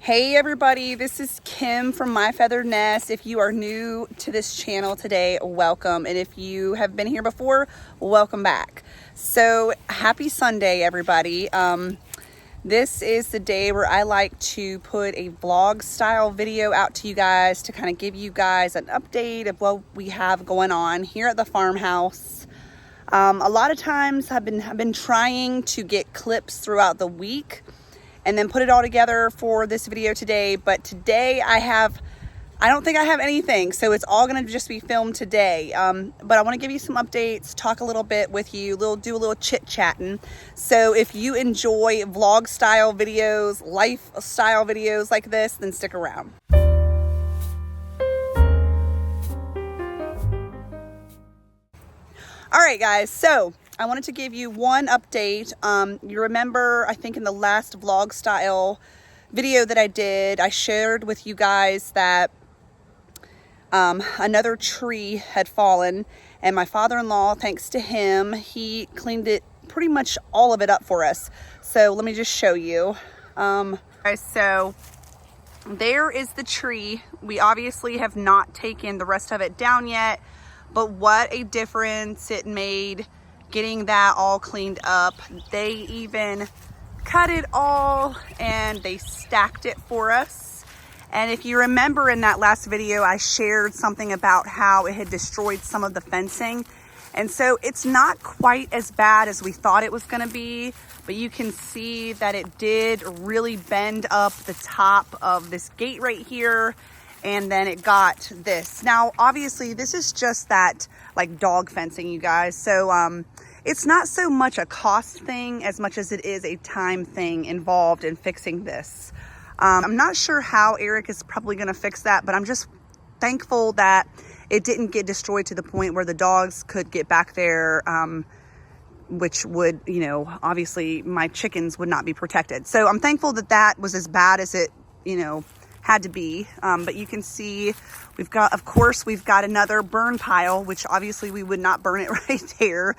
Hey everybody, this is Kim from My Feathered Nest. If you are new to this channel today, welcome. And if you have been here before, welcome back. So happy Sunday, everybody. This is the day where I like to put a vlog style video out to you guys to kind of give you guys an update of what we have going on here at the farmhouse. A lot of times I've been trying to get clips throughout the week and then put it all together for this video today. But today I don't think I have anything, so it's all gonna just be filmed today. But I wanna give you some updates, talk a little bit with you, do a little chit chatting. So if you enjoy vlog style videos, lifestyle videos like this, then stick around. All right, guys, so I wanted to give you one update. You remember, I think in the last vlog style video that I did, I shared with you guys that another tree had fallen, and my father-in-law, thanks to him, he cleaned it, pretty much all of it up for us. So let me just show you. Guys, so there is the tree. We obviously have not taken the rest of it down yet, but what a difference it made getting that all cleaned up. They even cut it all and they stacked it for us. And if you remember in that last video, I shared something about how it had destroyed some of the fencing. And so it's not quite as bad as we thought it was gonna be, but you can see that it did really bend up the top of this gate right here. And then it got this. Now, obviously, this is just that like dog fencing, you guys. So it's not so much a cost thing as much as it is a time thing involved in fixing this. I'm not sure how Eric is probably going to fix that, but I'm just thankful that it didn't get destroyed to the point where the dogs could get back there, which would, you know, obviously my chickens would not be protected. So I'm thankful that that was as bad as it, you know, had to be. But you can see we've got another burn pile, which obviously we would not burn it right there.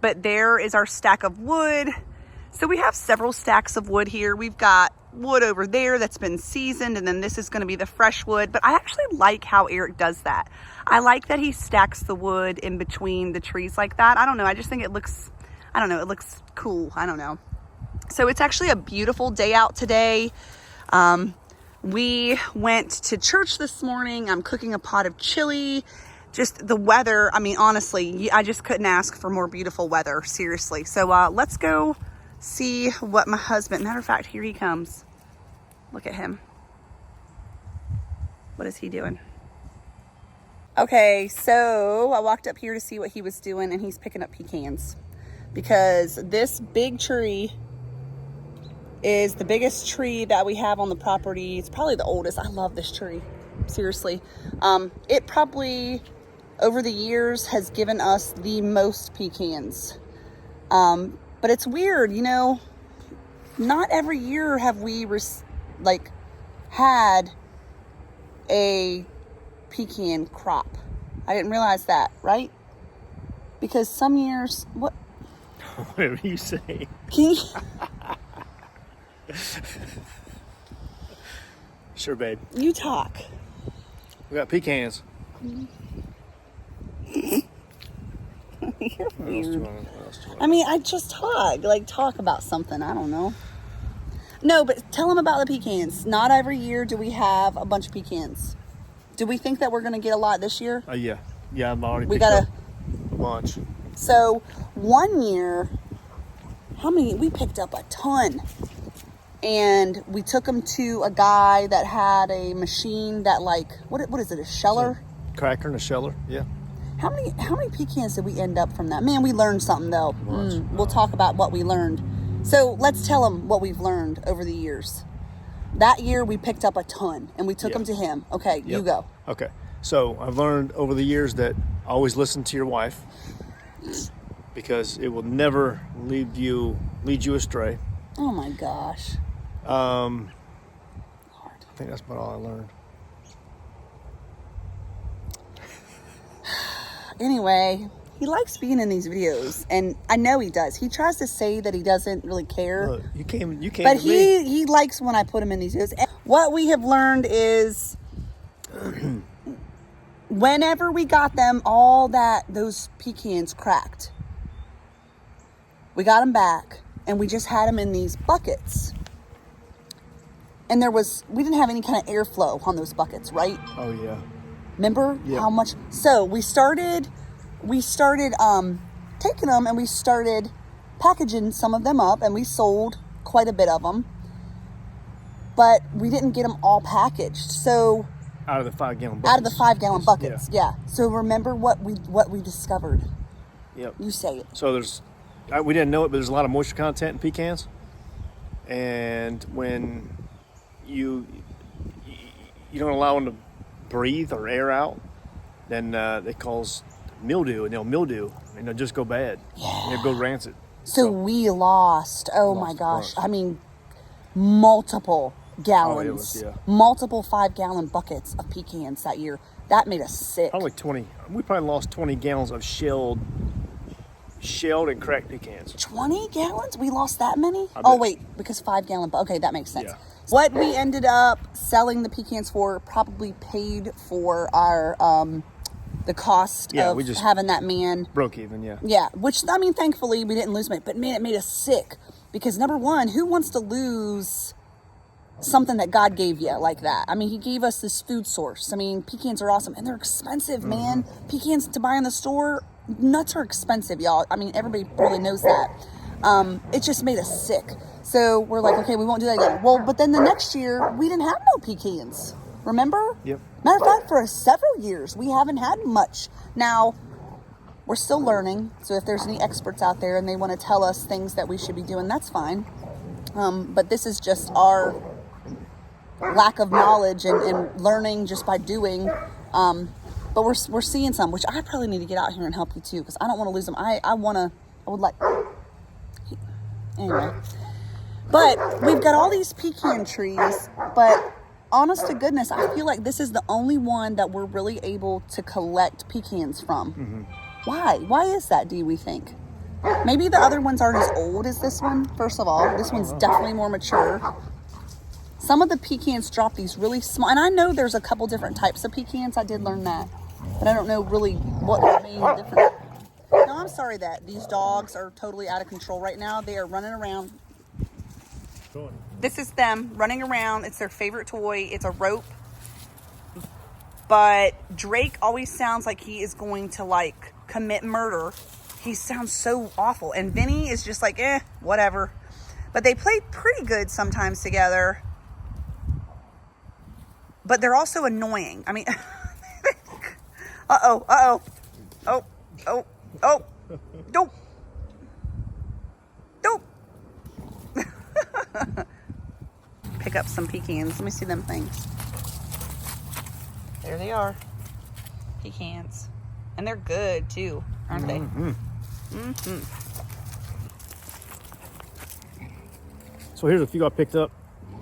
But there is our stack of wood. So we have several stacks of wood here. We've got wood over there that's been seasoned, and then this is going to be the fresh wood. But I actually like how Eric does that. I like that he stacks the wood in between the trees like that. I don't know, I just think it looks, I don't know, it looks cool. I don't know. So it's actually a beautiful day out today. We went to church this morning. I'm cooking a pot of chili. Just the weather, I mean, honestly, I just couldn't ask for more beautiful weather, seriously. So let's go see what my husband, matter of fact, here he comes. Look at him. What is he doing? Okay, so I walked up here to see what he was doing, and he's picking up pecans because this big tree is the biggest tree that we have on the property. It's probably the oldest. I love this tree, seriously. It probably over the years has given us the most pecans. But it's weird, you know, not every year have we had a pecan crop. I didn't realize that, right? Because some years, what? Whatever you say. Can you? Sure, babe. You talk. We got pecans. You're weird. I mean, I just talk about something. I don't know. No, but tell them about the pecans. Not every year do we have a bunch of pecans. Do we think that we're going to get a lot this year? Yeah. I'm already picked up a bunch. So one year, how many? We picked up a ton. And we took them to a guy that had a machine that what is it, a sheller? Cracker and a sheller, yeah. How many pecans did we end up from that? Man, we learned something though. We'll talk about what we learned. So let's tell them what we've learned over the years. That year we picked up a ton and we took them to him. Okay, yep. You go. Okay, so I've learned over the years that always listen to your wife because it will never lead you astray. Oh my gosh. I think that's about all I learned. Anyway, he likes being in these videos, and I know he does. He tries to say that he doesn't really care. Look, you came But to me. he likes when I put him in these videos. And what we have learned is whenever we got them, those pecans cracked. We got them back, and we just had them in these buckets. And we didn't have any kind of airflow on those buckets, right? Oh yeah. Remember how much? So we started taking them, and we started packaging some of them up, and we sold quite a bit of them. But we didn't get them all packaged. So Out of the 5-gallon buckets. out of the 5-gallon buckets, yeah. So remember what we discovered. Yep. You say it. So we didn't know it, but there's a lot of moisture content in pecans, and when you don't allow them to breathe or air out, then it cause mildew, and they'll mildew, and they'll just go bad. Yeah. And they'll go rancid. So we lost. Oh my gosh! I mean, multiple gallons, multiple 5-gallon buckets of pecans that year. That made us sick. Probably 20. We probably lost 20 gallons of shelled and cracked pecans. 20 gallons? We lost that many? I Oh bet. wait, because 5-gallon. Okay, that makes sense. Yeah. What we ended up selling the pecans for probably paid for our the cost of we just having that man broke even. Yeah. Yeah, which, I mean, thankfully we didn't lose money, but man, it made us sick because number one, who wants to lose something that God gave you like that? I mean, he gave us this food source. I mean, pecans are awesome, and they're expensive, man. Pecans to buy in the store, nuts are expensive, y'all. I mean, everybody probably knows that. It just made us sick. So we're like, okay, we won't do that again. Well, but then the next year, we didn't have no pecans. Remember? Yep. Matter of fact, for several years, we haven't had much. Now, we're still learning. So if there's any experts out there and they want to tell us things that we should be doing, that's fine. But this is just our lack of knowledge and learning just by doing. But we're seeing some, which I probably need to get out here and help you too, because I don't want to lose them. I would like, anyway. But we've got all these pecan trees, but honest to goodness, I feel like this is the only one that we're really able to collect pecans from. Mm-hmm. Why? Why is that, do we think? Maybe the other ones aren't as old as this one, first of all. This one's definitely more mature. Some of the pecans drop these really small, and I know there's a couple different types of pecans. I did learn that, but I don't know really what made different. No, I'm sorry that these dogs are totally out of control right now. They are running around. This is them running around. It's their favorite toy. It's a rope. But Drake always sounds like he is going to like commit murder. He sounds so awful. And Vinny is just like, whatever. But they play pretty good sometimes together. But they're also annoying. I mean, Oh. Nope. Pick up some pecans. Let me see them things. There they are. Pecans. And they're good too, aren't they? Mm-hmm. So here's a few I picked up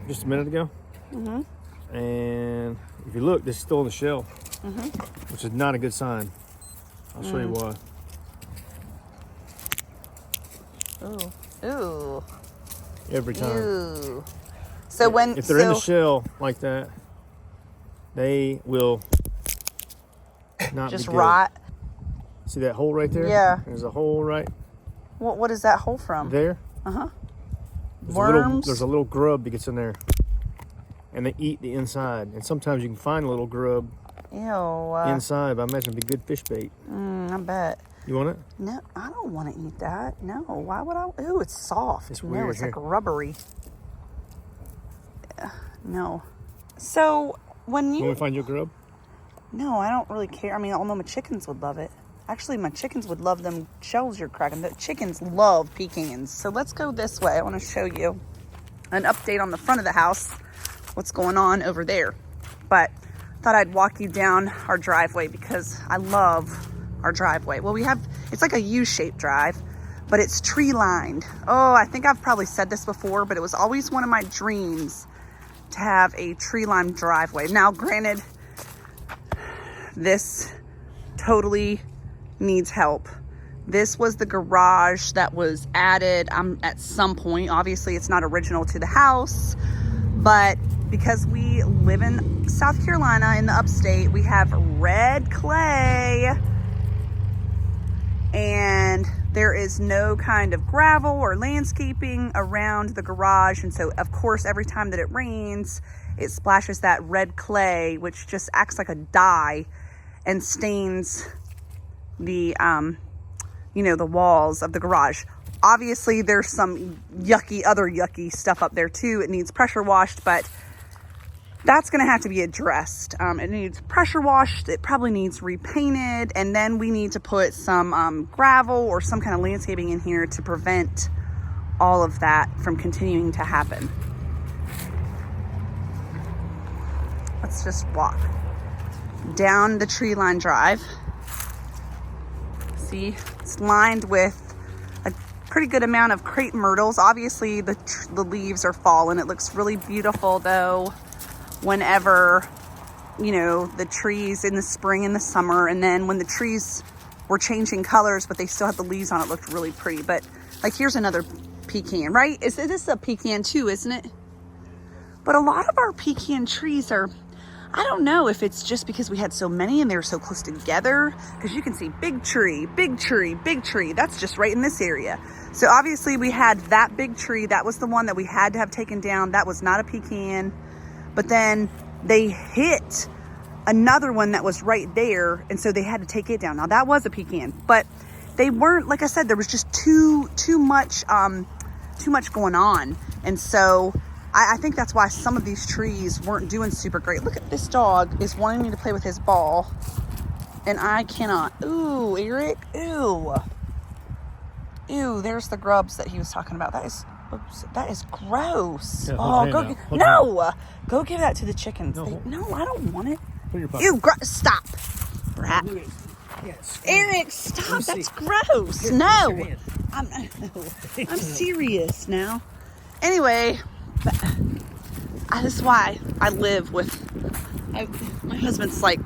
just a minute ago. Mm-hmm. And if you look, this is still in the shell, which is not a good sign. I'll show you why. Ooh. Every time. Ooh. So if they're in the shell like that, they will not just be good. rot. See that hole right there? Yeah. There's a hole right What is that hole from? there. Worms. There's a little grub that gets in there, and they eat the inside. And sometimes you can find a little grub inside. But I imagine it'd be good fish bait. I bet. You want it? No, I don't want to eat that. No, why would I? Ooh, it's soft. It's No, weird. it's like rubbery. No. So when You want me to find you a grub? No, I don't really care. I mean, although my chickens would love it. Actually, my chickens would love them shells you're cracking. The chickens love pecans. So let's go this way. I want to show you an update on the front of the house. What's going on over there. But thought I'd walk you down our driveway because I love our driveway. Well, it's like a U-shaped drive, but it's tree lined. Oh, I think I've probably said this before, but it was always one of my dreams to have a tree lined driveway. Now, granted, this totally needs help. This was the garage that was added at some point. Obviously, it's not original to the house, but because we live in South Carolina in the upstate, we have red clay, and there is no kind of gravel or landscaping around the garage. And so, of course, every time that it rains, it splashes that red clay, which just acts like a dye and stains the, the walls of the garage. Obviously, there's some other yucky stuff up there too. It needs pressure washed, but that's going to have to be addressed. It needs pressure washed. It probably needs repainted. And then we need to put some gravel or some kind of landscaping in here to prevent all of that from continuing to happen. Let's just walk down the tree line drive. See, it's lined with a pretty good amount of crepe myrtles. Obviously, the leaves are fallen. It looks really beautiful, though, whenever, the trees in the spring and the summer. And then when the trees were changing colors, but they still had the leaves on, it looked really pretty. But, like, here's another pecan, right? This is a pecan, too, isn't it? But a lot of our pecan trees are... I don't know if it's just because we had so many and they were so close together, because you can see big tree, big tree, big tree. That's just right in this area. So obviously we had that big tree. That was the one that we had to have taken down. That was not a pecan. But then they hit another one that was right there, and so they had to take it down. Now that was a pecan, but they weren't, like I said, there was just too much going on. And so I think that's why some of these trees weren't doing super great. Look at this dog is wanting me to play with his ball, and I cannot. Ooh, Eric. Ooh. Ew, there's the grubs that he was talking about. That is gross. Yeah, go give that to the chickens. No, I don't want it. Put your Ew, stop. Rat. Yes. Eric, stop. That's gross. No. I'm serious now. Anyway, this is why I live with my husband's like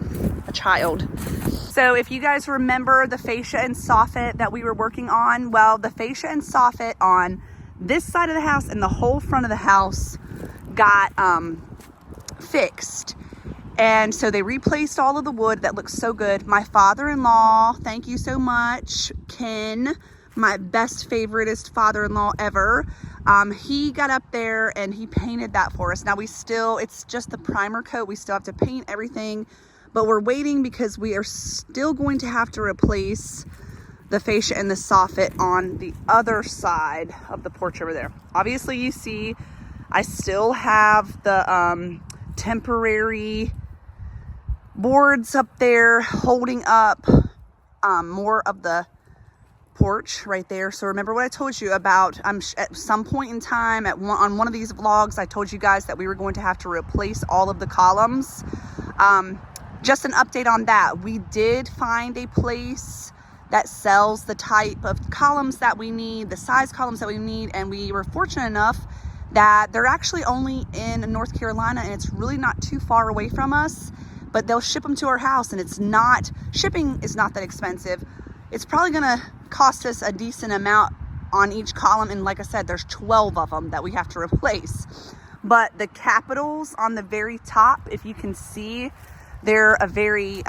a child. So if you guys remember the fascia and soffit that we were working on, well, the fascia and soffit on this side of the house and the whole front of the house got fixed. And so they replaced all of the wood. That looks so good. My father-in-law, thank you so much, Ken, my best favoritist father-in-law ever. He got up there and he painted that for us. Now it's just the primer coat. We still have to paint everything, but we're waiting because we are still going to have to replace the fascia and the soffit on the other side of the porch over there. Obviously, you see, I still have the temporary boards up there holding up more of the porch right there. So remember what I told you about at some point in time on one of these vlogs, I told you guys that we were going to have to replace all of the columns. Just an update on that. We did find a place that sells the type of columns that we need, the size columns that we need, and we were fortunate enough that they're actually only in North Carolina, and it's really not too far away from us, but they'll ship them to our house, and shipping is not that expensive. It's probably gonna cost us a decent amount on each column, and like I said, there's 12 of them that we have to replace. But the capitals on the very top, if you can see, they're a very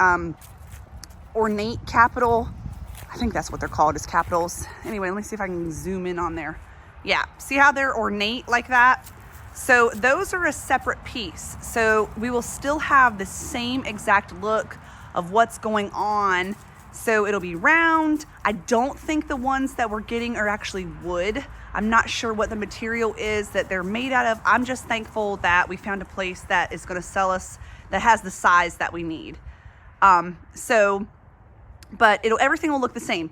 ornate capital. I think that's what they're called, is capitals. Anyway, let me see if I can zoom in on there. Yeah, see how they're ornate like that? So those are a separate piece. So we will still have the same exact look of what's going on. So it'll be round. I don't think the ones that we're getting are actually wood. I'm not sure what the material is that they're made out of. I'm just thankful that we found a place that is gonna sell us, that has the size that we need. But everything will look the same.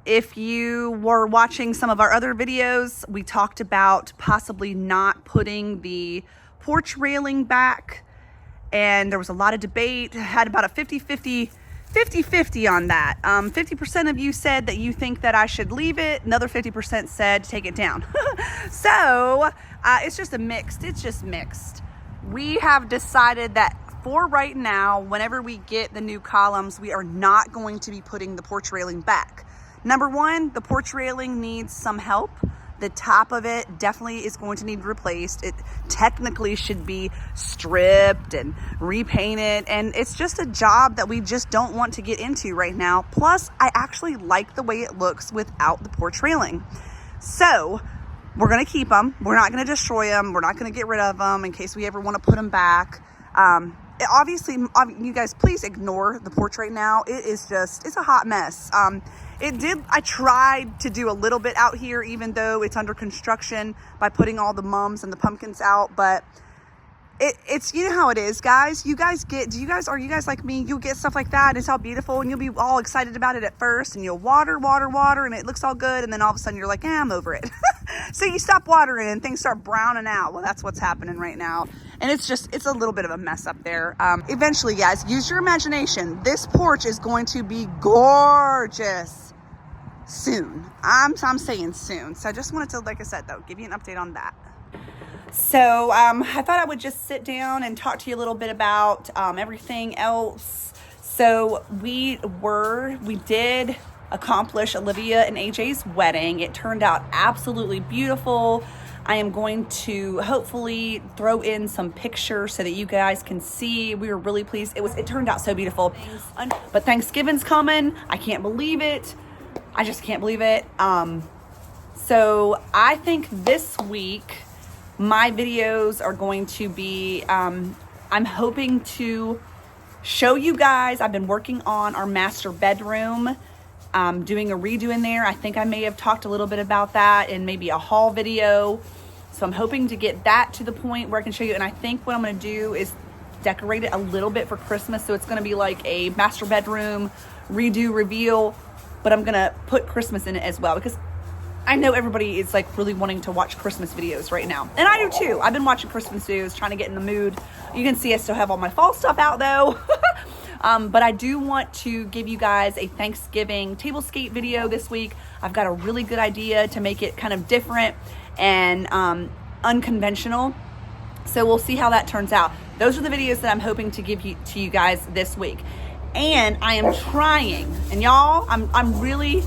If you were watching some of our other videos, we talked about possibly not putting the porch railing back, and there was a lot of debate. I had about a 50-50 on that. 50% of you said that you think that I should leave it. Another 50% said take it down. So it's just mixed. We have decided that for right now, whenever we get the new columns, we are not going to be putting the porch railing back. Number one, the porch railing needs some help. The top of it definitely is going to need replaced. It technically should be stripped and repainted, and it's just a job that we just don't want to get into right now. Plus, I actually like the way it looks without the porch railing. So we're gonna keep them. We're not gonna destroy them. We're not gonna get rid of them in case we ever wanna put them back. Obviously, you guys, please ignore the porch right now. It is just, it's a hot mess. I tried to do a little bit out here, even though it's under construction, by putting all the mums and the pumpkins out, but it's, you know how it is, guys. Are you guys like me? You'll get stuff like that and it's all beautiful and you'll be all excited about it at first and you'll water and it looks all good, and then all of a sudden you're like, I'm over it. So you stop watering and things start browning out. Well, that's what's happening right now. And it's a little bit of a mess up there. Eventually, guys, use your imagination. This porch is going to be gorgeous soon. I'm saying soon. So I just wanted to, like I said, though, give you an update on that. So I thought I would just sit down and talk to you a little bit about everything else. So we did accomplish Olivia and AJ's wedding. It turned out absolutely beautiful. I am going to hopefully throw in some pictures so that you guys can see. We were really pleased. It turned out so beautiful. But Thanksgiving's coming. I can't believe it. I just can't believe it. So I think this week my videos are going to be, I'm hoping to show you guys, I've been working on our master bedroom, doing a redo in there. I think I may have talked a little bit about that in maybe a haul video. So I'm hoping to get that to the point where I can show you. And I think what I'm going to do is decorate it a little bit for Christmas. So it's going to be like a master bedroom redo reveal, but I'm going to put Christmas in it as well, because I know everybody is like really wanting to watch Christmas videos right now. And I do too. I've been watching Christmas videos, trying to get in the mood. You can see I still have all my fall stuff out though. But I do want to give you guys a Thanksgiving tablescape video this week. I've got a really good idea to make it kind of different and unconventional. So we'll see how that turns out. Those are the videos that I'm hoping to give to you guys this week. And I am trying, and y'all, I'm really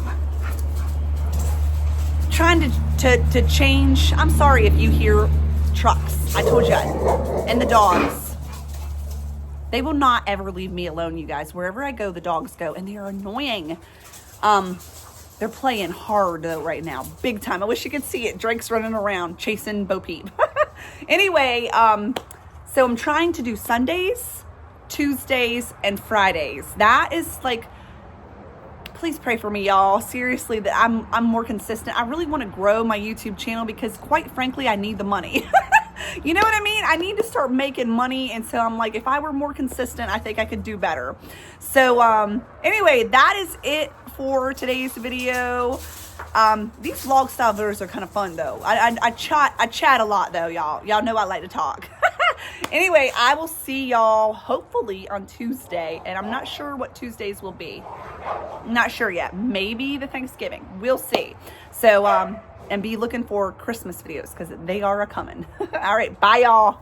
trying to change. I'm sorry if you hear trucks. I told you. And the dogs. They will not ever leave me alone, you guys. Wherever I go, the dogs go, and they are annoying. They're playing hard though right now, big time. I wish you could see it. Drake's running around chasing Bo Peep. Anyway, so I'm trying to do Sundays, Tuesdays, and Fridays. That is like, please pray for me, y'all. Seriously, that I'm more consistent. I really want to grow my YouTube channel because, quite frankly, I need the money. You know what I mean? I need to start making money, and so I'm like, if I were more consistent, I think I could do better. So anyway, that is it for today's video. These vlog style videos are kind of fun though. I chat a lot though, y'all know I like to talk. Anyway, I will see y'all hopefully on Tuesday, and I'm not sure what Tuesdays will be. I'm not sure yet. Maybe the Thanksgiving. We'll see. So and be looking for Christmas videos because they are a coming. All right, bye y'all.